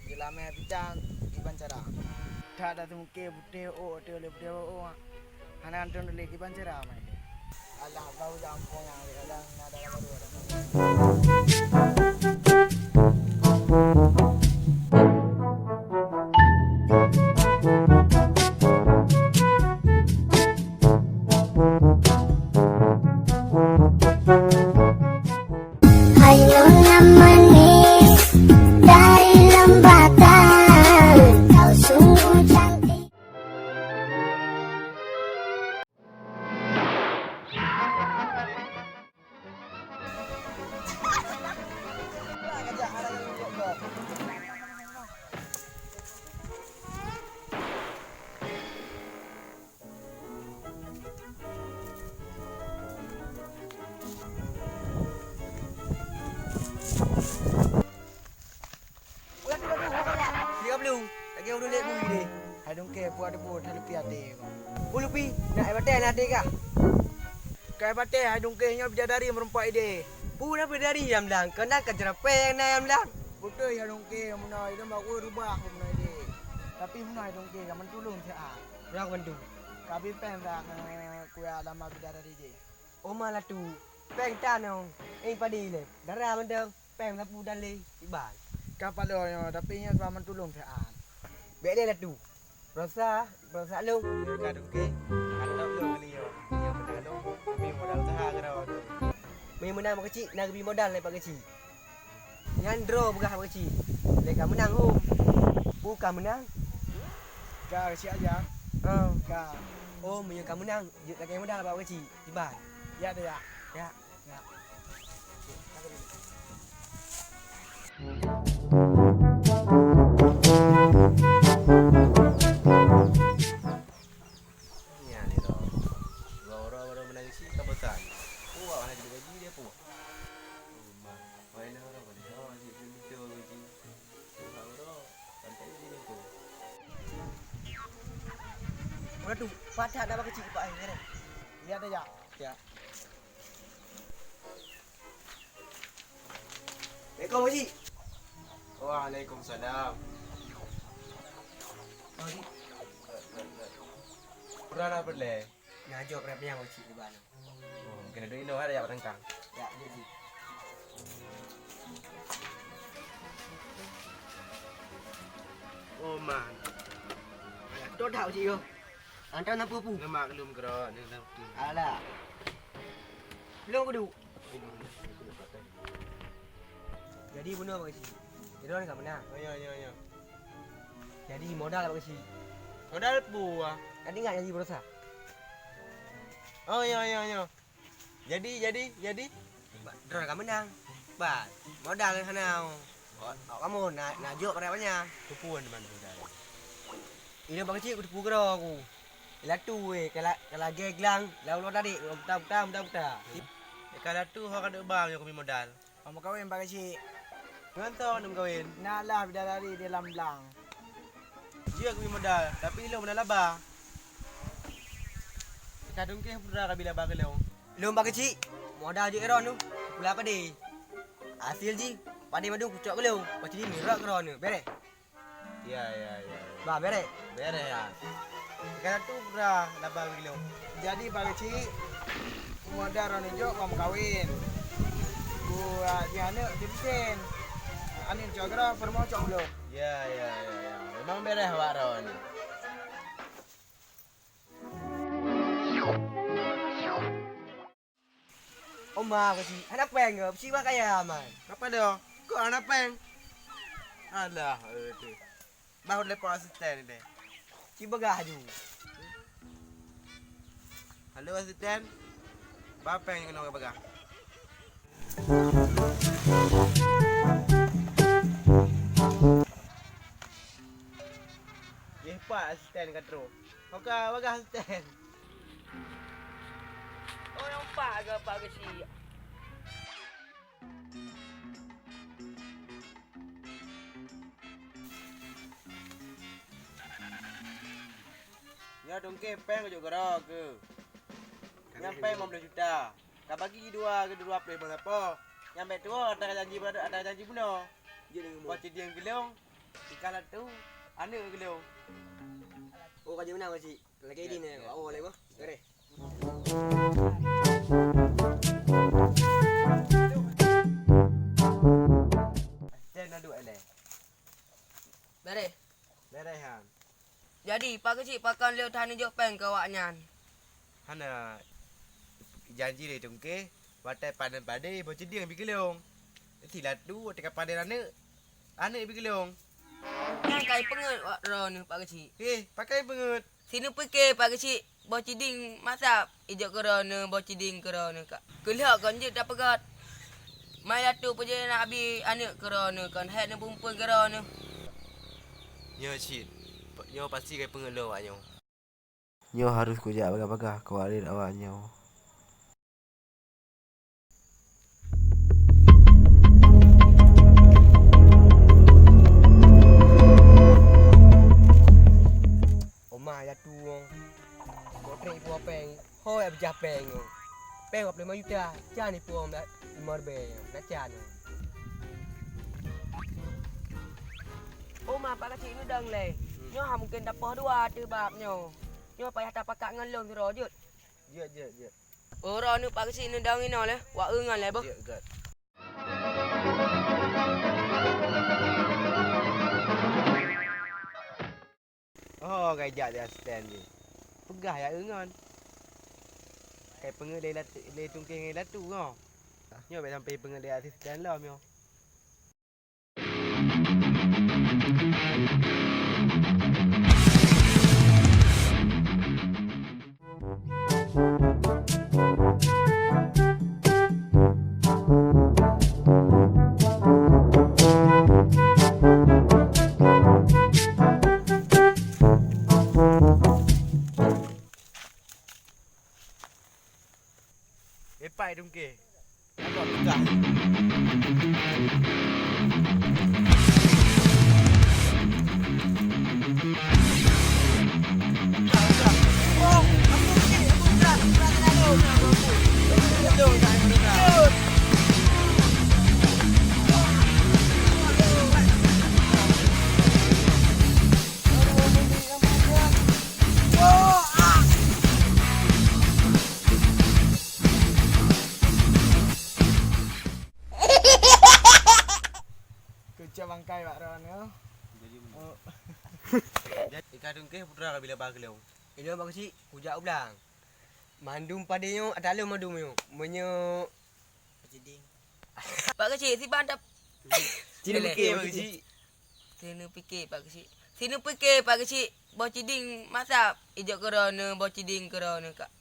Jelame bidang iban cara. Dah tu mungkin bude tu le bude Anak antun le iban cara mai. Alah bau jampong yang kadang ada baru ada. Hayolah manis dari lembatan, kau sungguh cantik. Siap lu. Lagi orang lek bui deh. I don't care buat ada buat halupi ade. Ulupi nak batai nak ade kah? Kai batai I don't care nya bidadari merempak ide. Pura bidari yang lang, kena kejerapeng na yang lang. Betul I don't care muna ide mak oi rubah muna ide. Tapi muna I don't care kaman tolong sia. Orang bantu. Kabi pen dah kuya lama bidadari je. Oma lah tu. Peng tanong, padi le. Darah mendeng, peng lapu dan le iban. Kapal lo tapi nya kaman tolong sia. Bek dia lah tu. Rosa lu. Kadung ke, kadang belum kali yo. Yang menang tapi modal usaha kerana tu. Main menang kecil, nak lebih modal lepas kecil. Yang draw berah kecil. Mereka menang home. Bukan menang. Kau si aja. Oh, Kau. oh, mereka menang. Jut lagi modal lepas kecil. Iban. Ya dia. Ya. Ya. Ya ni loh. Dua orang baru menang sih kabutan. Wah, hanya gaji dia pun. Mah, mana orang boleh tahu sih itu gaji. Orang santai dia tu. Orang tu, patah dah kecil pak ai. Ya dia. Ya. Assalamualaikum Haji. Waalaikumsalam. Haji. Pernah apa le? Ngajak rap yang Haji di mana? Oh, kena duit no ada yang tengkang. Ya, jadi. Oh man, Tốt hảo chị ơi. Anh cho nó phu. lemak belum gerak ni dah tu. Alah. Belum kudu. Jadi benar Pak Cik. Jadi orang enggak menang. Oh ya. Jadi modal Pak Cik. Modal buah. Tadi enggak jadi berusaha. Oh ya. Jadi. Drone enggak menang. Ba, modal sana. Kamu nak juk berapanya? Tupuan mana modal. Ini Pak Cik kudu pukul aku. Ila tu kalau geglang, lalu tadi buta. Kalau tu orang ada bang yang kami modal. Kamu kawin pakai si. Ngantau nak kawin. Nak lah bidadari di lamblang. Dia kami modal, tapi lo mana laba. Kadung ke pura kabila ba kalau. Belum Pak Cik. Modal je eron tu. Pula apa deh? Hasil ji. Padi madu kucak belum. Macam ni mirak eron tu. Bere. Ya. Ba bere. Bere ya. Kalau tu pura laba kalau. Jadi pakai si. Modal orang hijau kamu kawin. Gua dia anak jempen. Anin cakra permau cak belum. Ya. Memang bere awak ron. Oma Pak Cik. Anak peng ke? Cik mah kaya man. Apa dia? Kau anak peng? Alah, tu. Bahu lepas asisten ni. Cik begah ju. Halo asisten. Bapa yang kena orang pegang? Pak asisten katro. Okey, bagus asisten. Oh nampak ke Pak Cik? Ya dongke peng juga gerak ke. Nyampe 15 juta. Kau bagi dua ke dua play bang apa? Nyampe tu ada janji benar. Baca dia yang bilang Ikalah tu. Ana ke leo. Oh kau menang pakcik. Lagi ini ni. Oh lagi boh. Gere. Stand adu ele. Bare. Berai han. Jadi pak kecil pakan leo tani jok peng ke awak nyan. Hana janji le tungke. Watai padan pade bocah dia pergi leong. Tilat tu tekan padan ana. Ana pergi leong. Nyan kai penget wak ro ni pak kecil. Pakai bengut. Sini fikir pak kecil. Bo ciding masap ijok kerana bo ciding kerana kak. Kelak kan je dah pegat. Mai latu pe je nak habis anak kerana kan head ni perempuan kerana. Nyo cik. Nyo pasti kai pengelo awak nyo. Nyo harus kujak bagah-bagah kau alir awak nyo. Omah ya tu wong. Motrek pu peng. Hoi abjah peng. Peng 5 juta. Chan ni pu om dah 5 be. Nak chan. Oh mak pak kecil ni dang le. Nyo ha mungkin dapah dua tu bab nyo. Nyo payah tak pakak ngelong siro jut. Je. Ora ni pak kecil ni dang ino le. Wak engan le boh. Je gat. Oh, gajak dia stand je. Pegah ya engan. Kai pengelai le tungking ngai latu ngau. Nyo baik sampai pengelai asisten lah mio. Epai tungke. Apa pegah. Kecak bangkai Pak Ron yo. Oh. Jadi kadung ke putra bila bag leong. Ini pak kecil kujak ulang. Mandum padanya ada lu mandum yo. Menyo Ciding. Pak kecil si bandap. Cina Boleh. fikir pak kecil. Sini fikir pak kecil. Sini fikir pak kecil. Bo ciding masap ijok kerana bo ciding kerana kak.